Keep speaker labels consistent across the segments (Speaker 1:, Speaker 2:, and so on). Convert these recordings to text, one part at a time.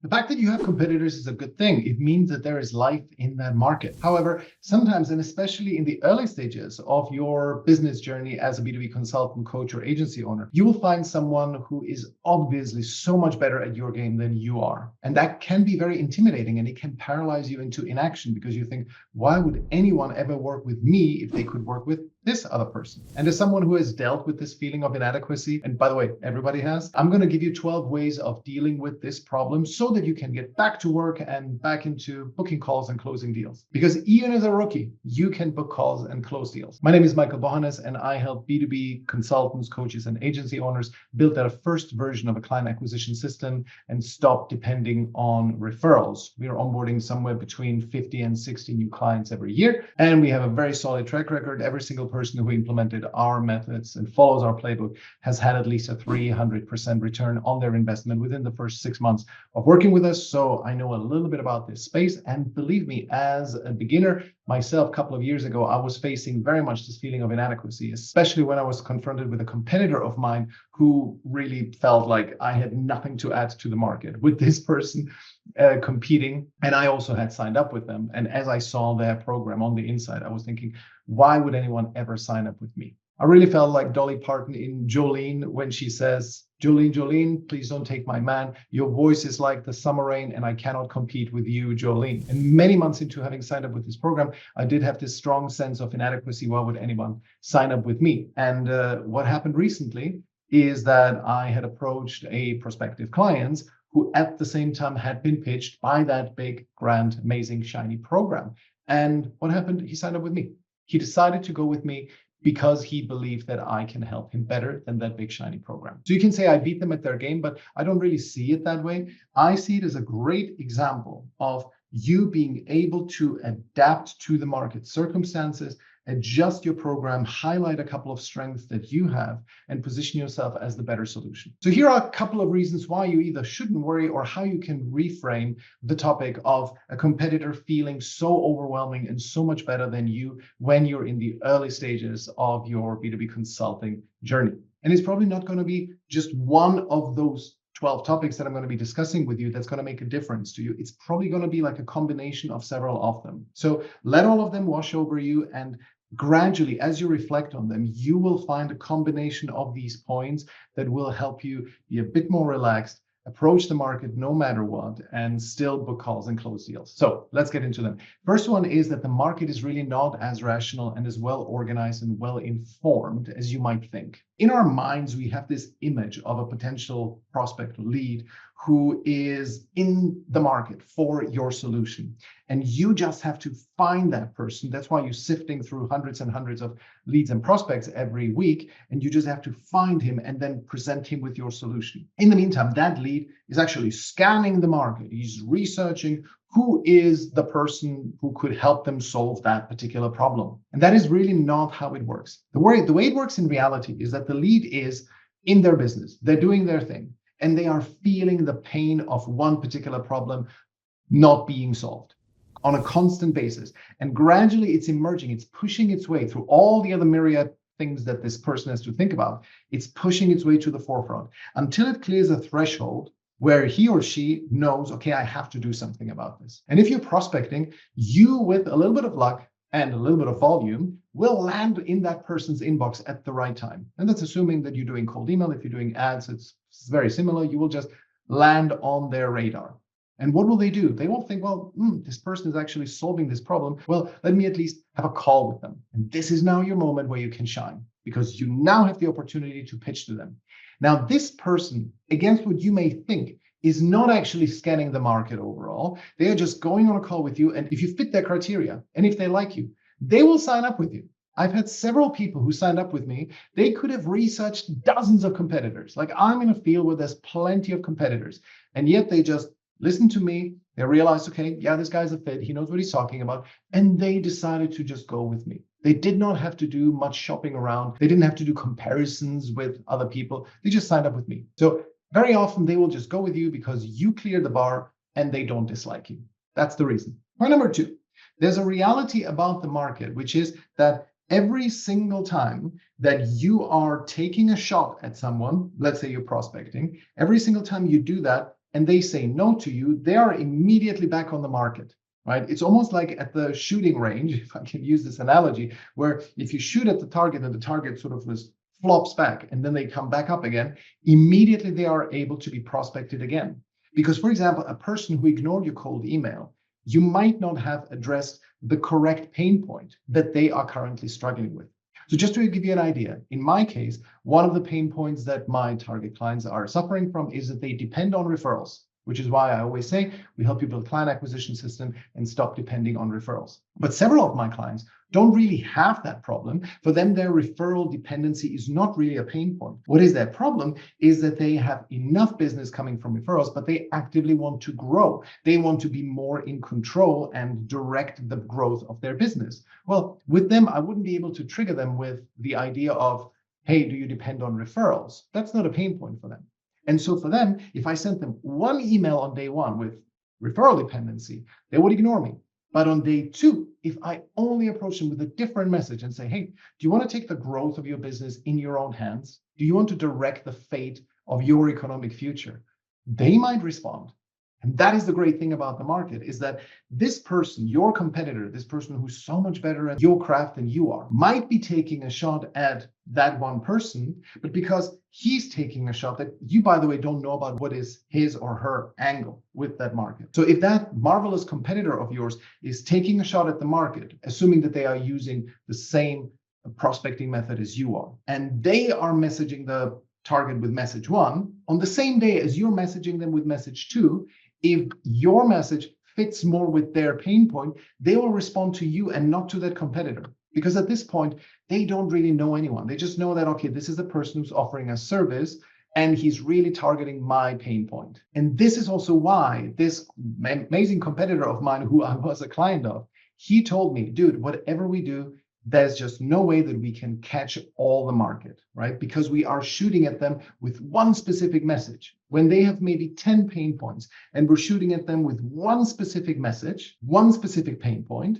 Speaker 1: The fact that you have competitors is a good thing. It means that there is life in that market. However, sometimes, and especially in the early stages of your business journey as a B2B consultant, coach, or agency owner, you will find someone who is obviously so much better at your game than you are. And that can be very intimidating, and it can paralyze you into inaction because you think, why would anyone ever work with me if they could work with this other person? And as someone who has dealt with this feeling of inadequacy, and by the way, everybody has, I'm going to give you 12 ways of dealing with this problem so that you can get back to work and back into booking calls and closing deals. Because even as a rookie, you can book calls and close deals. My name is Michael Bohannes, and I help B2B consultants, coaches, and agency owners build their first version of a client acquisition system and stop depending on referrals. We are onboarding somewhere between 50 and 60 new clients every year, and we have a very solid track record. Every single person who implemented our methods and follows our playbook has had at least a 300% return on their investment within the first 6 months of working with us. So I know a little bit about this space. And believe me, as a beginner myself, a couple of years ago, I was facing very much this feeling of inadequacy, especially when I was confronted with a competitor of mine who really felt like I had nothing to add to the market with this person competing. And I also had signed up with them. And as I saw their program on the inside, I was thinking, why would anyone ever sign up with me? I really felt like Dolly Parton in Jolene when she says, Jolene, Jolene, please don't take my man. Your voice is like the summer rain and I cannot compete with you, Jolene. And many months into having signed up with this program, I did have this strong sense of inadequacy. Why would anyone sign up with me? And what happened recently is that I had approached a prospective client who at the same time had been pitched by that big, grand, amazing, shiny program. And what happened? He signed up with me. He decided to go with me because he believed that I can help him better than that big shiny program. So you can say I beat them at their game, but I don't really see it that way. I see it as a great example of you being able to adapt to the market circumstances, adjust your program, highlight a couple of strengths that you have, and position yourself as the better solution. So here are a couple of reasons why you either shouldn't worry or how you can reframe the topic of a competitor feeling so overwhelming and so much better than you when you're in the early stages of your B2B consulting journey. And it's probably not going to be just one of those 12 topics that I'm going to be discussing with you that's going to make a difference to you. It's probably going to be like a combination of several of them. So let all of them wash over you, and gradually, as you reflect on them, you will find a combination of these points that will help you be a bit more relaxed, approach the market no matter what, and still book calls and close deals. So let's get into them. First one is that the market is really not as rational and as well organized and well informed as you might think. In our minds, we have this image of a potential prospect lead who is in the market for your solution. And you just have to find that person. That's why you're sifting through hundreds and hundreds of leads and prospects every week. And you just have to find him and then present him with your solution. In the meantime, that lead is actually scanning the market. He's researching who is the person who could help them solve that particular problem. And that is really not how it works. The way it works in reality is that the lead is in their business. They're doing their thing, and they are feeling the pain of one particular problem not being solved on a constant basis. And gradually it's emerging, it's pushing its way through all the other myriad things that this person has to think about. It's pushing its way to the forefront until it clears a threshold where he or she knows, okay, I have to do something about this. And if you're prospecting, you, with a little bit of luck and a little bit of volume, will land in that person's inbox at the right time. And that's assuming that you're doing cold email. If you're doing ads, it's very similar. You will just land on their radar. And what will they do? They won't think, well, this person is actually solving this problem. Well, let me at least have a call with them. And this is now your moment where you can shine, because you now have the opportunity to pitch to them. Now, this person, against what you may think, is not actually scanning the market overall. They are just going on a call with you. And if you fit their criteria, and if they like you, they will sign up with you. I've had several people who signed up with me. They could have researched dozens of competitors. Like, I'm in a field where there's plenty of competitors. And yet they just listen to me. They realize, okay, yeah, this guy's a fit. He knows what he's talking about. And they decided to just go with me. They did not have to do much shopping around. They didn't have to do comparisons with other people. They just signed up with me. So very often they will just go with you because you clear the bar and they don't dislike you. That's the reason. Point number two, there's a reality about the market, which is that every single time that you are taking a shot at someone, let's say you're prospecting, every single time you do that, and they say no to you, they are immediately back on the market. Right? It's almost like at the shooting range, if I can use this analogy, where if you shoot at the target and the target sort of flops back and then they come back up again, immediately they are able to be prospected again. Because, for example, a person who ignored your cold email, you might not have addressed the correct pain point that they are currently struggling with. So just to give you an idea, in my case, one of the pain points that my target clients are suffering from is that they depend on referrals, which is why I always say we help you build a client acquisition system and stop depending on referrals. But several of my clients don't really have that problem. For them, their referral dependency is not really a pain point. What is their problem is that they have enough business coming from referrals, but they actively want to grow. They want to be more in control and direct the growth of their business. Well, with them, I wouldn't be able to trigger them with the idea of, hey, do you depend on referrals? That's not a pain point for them. And so for them, if I sent them one email on day one with referral dependency, they would ignore me. But on day two, if I only approach them with a different message and say, hey, do you want to take the growth of your business in your own hands? Do you want to direct the fate of your economic future? They might respond. And that is the great thing about the market, is that this person, your competitor, this person who's so much better at your craft than you are, might be taking a shot at that one person, but because he's taking a shot that you, by the way, don't know about what is his or her angle with that market. So if that marvelous competitor of yours is taking a shot at the market, assuming that they are using the same prospecting method as you are, and they are messaging the target with message one, on the same day as you're messaging them with message two, if your message fits more with their pain point, they will respond to you and not to that competitor. Because at this point, they don't really know anyone. They just know that, okay, this is the person who's offering a service and he's really targeting my pain point. And this is also why this amazing competitor of mine, who I was a client of, he told me, dude, whatever we do, there's just no way that we can catch all the market, right? Because we are shooting at them with one specific message. When they have maybe 10 pain points and we're shooting at them with one specific message, one specific pain point,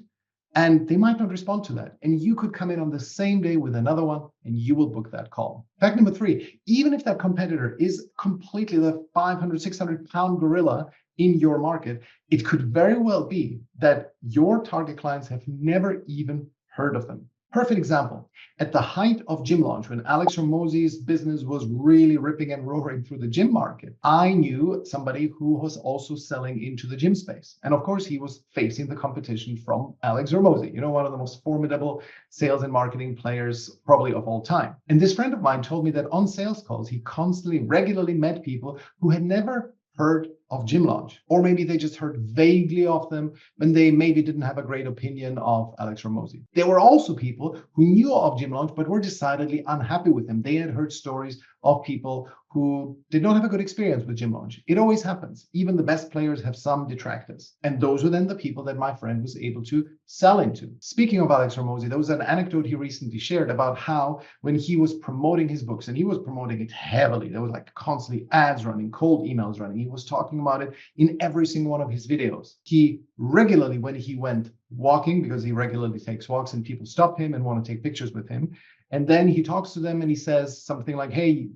Speaker 1: and they might not respond to that. And you could come in on the same day with another one and you will book that call. Fact number 3, even if that competitor is completely the 500, 600 pound gorilla in your market, it could very well be that your target clients have never even heard of them. Perfect example. At the height of Gym Launch, when Alex Hormozi's business was really ripping and roaring through the gym market, I knew somebody who was also selling into the gym space. And of course, he was facing the competition from Alex Hormozi, one of the most formidable sales and marketing players probably of all time. And this friend of mine told me that on sales calls, he constantly, regularly met people who had never heard of Gym Launch, or maybe they just heard vaguely of them when they maybe didn't have a great opinion of Alex Hormozi. There were also people who knew of Gym Launch but were decidedly unhappy with them. They had heard stories of people who did not have a good experience with Gym Launch. It always happens. Even the best players have some detractors. And those were then the people that my friend was able to sell into. Speaking of Alex Hormozi, there was an anecdote he recently shared about how when he was promoting his books, and he was promoting it heavily, there was like constantly ads running, cold emails running. He was talking about it in every single one of his videos. He regularly, when he went walking, because he regularly takes walks and people stop him and want to take pictures with him, and then he talks to them and he says something like, hey,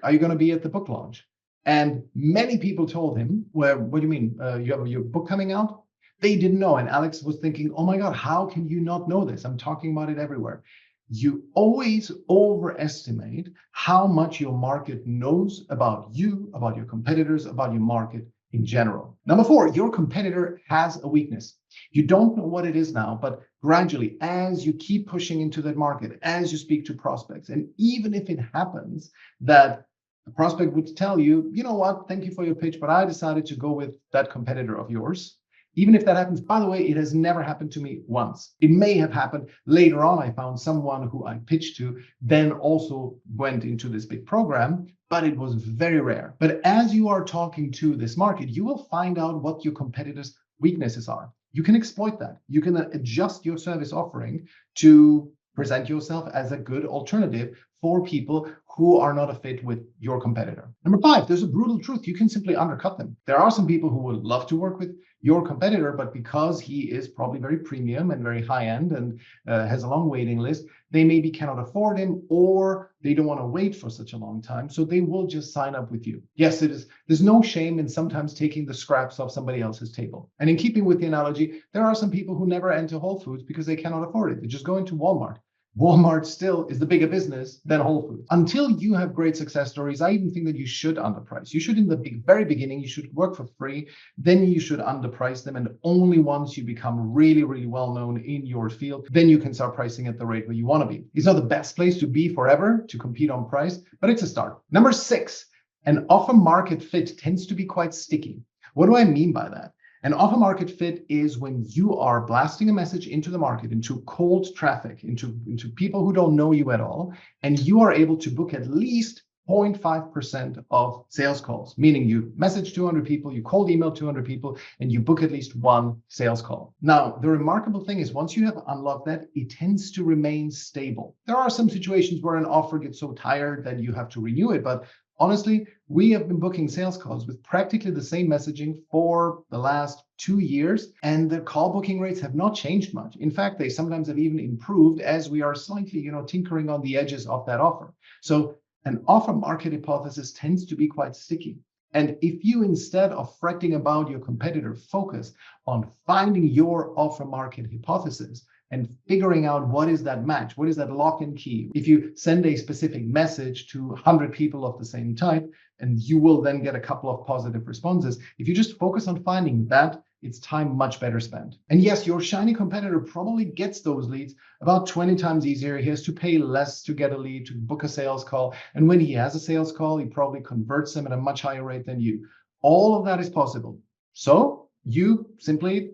Speaker 1: are you going to be at the book launch? And many people told him, well, what do you mean? You have your book coming out? They didn't know. And Alex was thinking, oh my God, how can you not know this? I'm talking about it everywhere. You always overestimate how much your market knows about you, about your competitors, about your market in general. Number 4, your competitor has a weakness. You don't know what it is now, but gradually, as you keep pushing into that market, as you speak to prospects, and even if it happens that a prospect would tell you, you know what, thank you for your pitch, but I decided to go with that competitor of yours. Even if that happens, by the way, it has never happened to me once. It may have happened later on. I found someone who I pitched to, then also went into this big program, but it was very rare. But as you are talking to this market, you will find out what your competitors' weaknesses are. You can exploit that. You can adjust your service offering to present yourself as a good alternative for people who are not a fit with your competitor. Number 5, there's a brutal truth. You can simply undercut them. There are some people who would love to work with your competitor, but because he is probably very premium and very high end and has a long waiting list, they maybe cannot afford him, or they don't want to wait for such a long time. So they will just sign up with you. Yes, it is. There's no shame in sometimes taking the scraps off somebody else's table. And in keeping with the analogy, there are some people who never enter Whole Foods because they cannot afford it. They just go into Walmart. Walmart still is the bigger business than Whole Foods. Until you have great success stories, I even think that you should underprice. You should, in the very beginning, you should work for free. Then you should underprice them. And only once you become really, really well known in your field, then you can start pricing at the rate where you want to be. It's not the best place to be forever to compete on price, but it's a start. Number 6, an offer market fit tends to be quite sticky. What do I mean by that? An offer market fit is when you are blasting a message into the market, into cold traffic, into people who don't know you at all, and you are able to book at least 0.5% of sales calls, meaning you message 200 people, you cold email 200 people, and you book at least 1 sales call. Now, the remarkable thing is once you have unlocked that, it tends to remain stable. There are some situations where an offer gets so tired that you have to renew it, but honestly, we have been booking sales calls with practically the same messaging for the last 2 years, and the call booking rates have not changed much. In fact, they sometimes have even improved as we are slightly, tinkering on the edges of that offer. So an offer market hypothesis tends to be quite sticky. And if you, instead of fretting about your competitor, focus on finding your offer market hypothesis and figuring out what is that match, what is that lock-in key. If you send a specific message to 100 people of the same type, and you will then get a couple of positive responses, if you just focus on finding that, it's time much better spent. And yes, your shiny competitor probably gets those leads about 20 times easier. He has to pay less to get a lead, to book a sales call. And when he has a sales call, he probably converts them at a much higher rate than you. All of that is possible. So you simply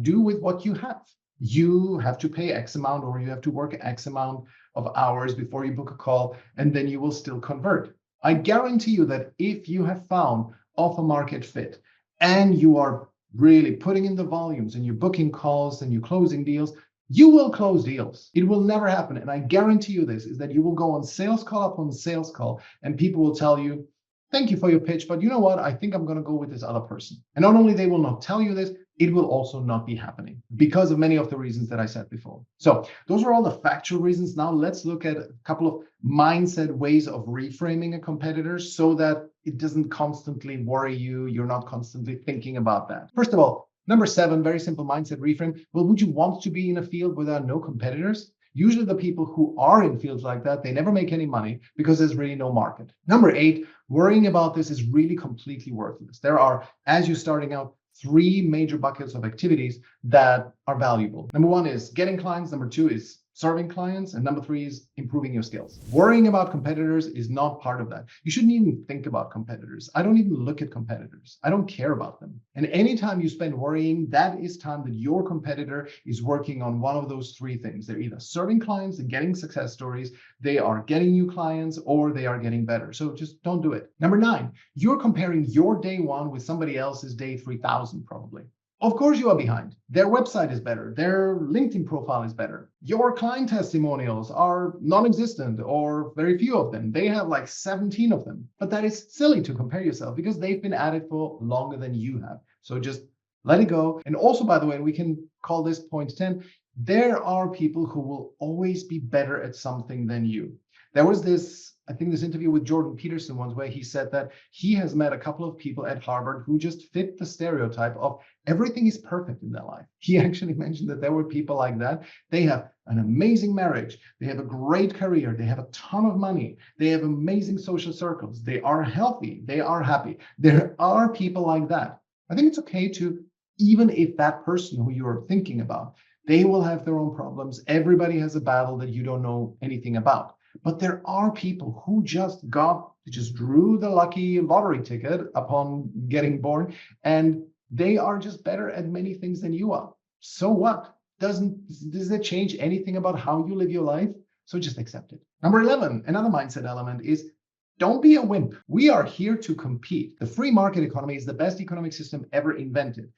Speaker 1: do with what you have. You have to pay X amount, or you have to work X amount of hours before you book a call, and then you will still convert. I guarantee you that if you have found offer market fit and you are really putting in the volumes and you're booking calls and you're closing deals, you will close deals. It will never happen. And I guarantee you this, is that you will go on sales call upon sales call and people will tell you, thank you for your pitch, but you know what? I think I'm going to go with this other person. And not only they will not tell you this, it will also not be happening because of many of the reasons that I said before. So those are all the factual reasons. Now let's look at a couple of mindset ways of reframing a competitor so that it doesn't constantly worry you. You're not constantly thinking about that. First of all, number 7, very simple mindset reframe. Well, would you want to be in a field where there are no competitors? Usually the people who are in fields like that, they never make any money because there's really no market. Number 8, worrying about this is really completely worthless. There are, as you're starting out, 3 major buckets of activities that are valuable. Number 1 is getting clients. Number 2 is serving clients. And number 3 is improving your skills. Worrying about competitors is not part of that. You shouldn't even think about competitors. I don't even look at competitors. I don't care about them. And anytime you spend worrying, that is time that your competitor is working on one of those 3 things. They're either serving clients and getting success stories, they are getting new clients, or they are getting better. So just don't do it. Number 9, you're comparing your day 1 with somebody else's day 3000 probably. Of course you are behind. Their website is better. Their LinkedIn profile is better. Your client testimonials are non-existent or very few of them. They have like 17 of them. But that is silly to compare yourself because they've been at it for longer than you have. So just let it go. And also, by the way, we can call this point 10. There are people who will always be better at something than you. There was this interview with Jordan Peterson once where he said that he has met a couple of people at Harvard who just fit the stereotype of everything is perfect in their life. He actually mentioned that there were people like that. They have an amazing marriage. They have a great career. They have a ton of money. They have amazing social circles. They are healthy. They are happy. There are people like that. I think it's okay to, even if that person who you're thinking about, they will have their own problems. Everybody has a battle that you don't know anything about. But there are people who just drew the lucky lottery ticket upon getting born, and they are just better at many things than you are. So what? Does it change anything about how you live your life? So just accept it. Number 11, another mindset element is don't be a wimp. We are here to compete. The free market economy is the best economic system ever invented,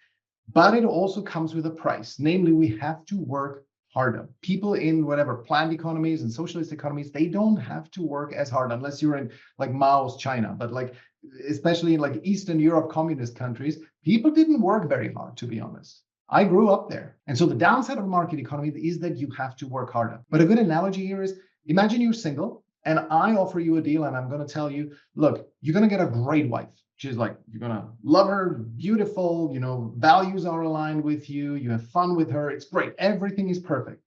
Speaker 1: but it also comes with a price. Namely, we have to work harder. People in whatever planned economies and socialist economies, they don't have to work as hard unless you're in like Mao's China. But like, especially in like Eastern Europe communist countries, people didn't work very hard, to be honest. I grew up there. And so the downside of a market economy is that you have to work harder. But a good analogy here is, imagine you're single and I offer you a deal and I'm going to tell you, look, you're going to get a great wife. She's like, you're going to love her, beautiful, values are aligned with you. You have fun with her. It's great. Everything is perfect.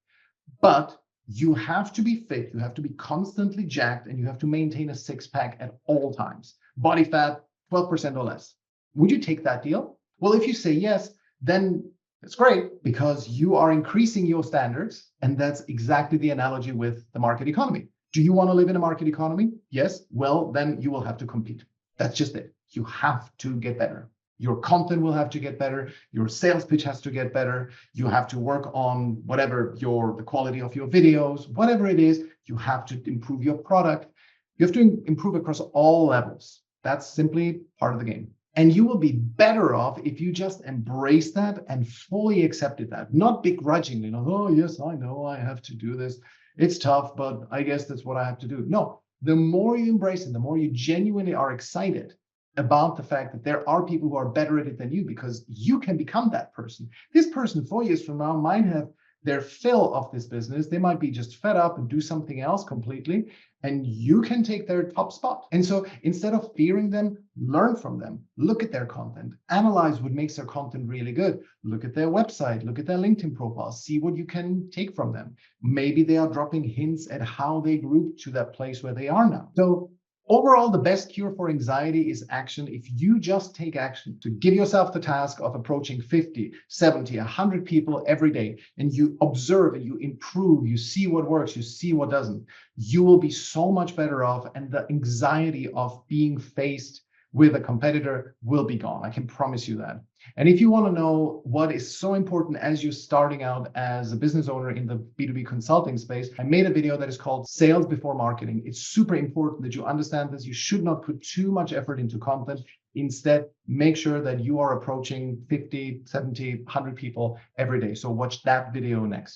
Speaker 1: But you have to be fit. You have to be constantly jacked and you have to maintain a six-pack at all times. Body fat, 12% or less. Would you take that deal? Well, if you say yes, then it's great because you are increasing your standards. And that's exactly the analogy with the market economy. Do you want to live in a market economy? Yes. Well, then you will have to compete. That's just it. You have to get better. Your content will have to get better. Your sales pitch has to get better. You have to work on whatever the quality of your videos, whatever it is, you have to improve your product. You have to improve across all levels. That's simply part of the game. And you will be better off if you just embrace that and fully accepted that, not begrudgingly. Oh, yes, I know I have to do this. It's tough, but I guess that's what I have to do. No, the more you embrace it, the more you genuinely are excited about the fact that there are people who are better at it than you, because you can become that person. This person 4 years from now might have their fill of this business. They might be just fed up and do something else completely, and you can take their top spot. And so instead of fearing them, learn from them, look at their content, analyze what makes their content really good, look at their website, look at their LinkedIn profile, see what you can take from them. Maybe they are dropping hints at how they grew to that place where they are now. So overall, the best cure for anxiety is action. If you just take action to give yourself the task of approaching 50, 70, 100 people every day, and you observe and you improve, you see what works, you see what doesn't, you will be so much better off, and the anxiety of being faced with a competitor will be gone. I can promise you that. And if you want to know what is so important as you're starting out as a business owner in the B2B consulting space, I made a video that is called Sales Before Marketing. It's super important that you understand this. You should not put too much effort into content. Instead, make sure that you are approaching 50, 70, 100 people every day. So watch that video next.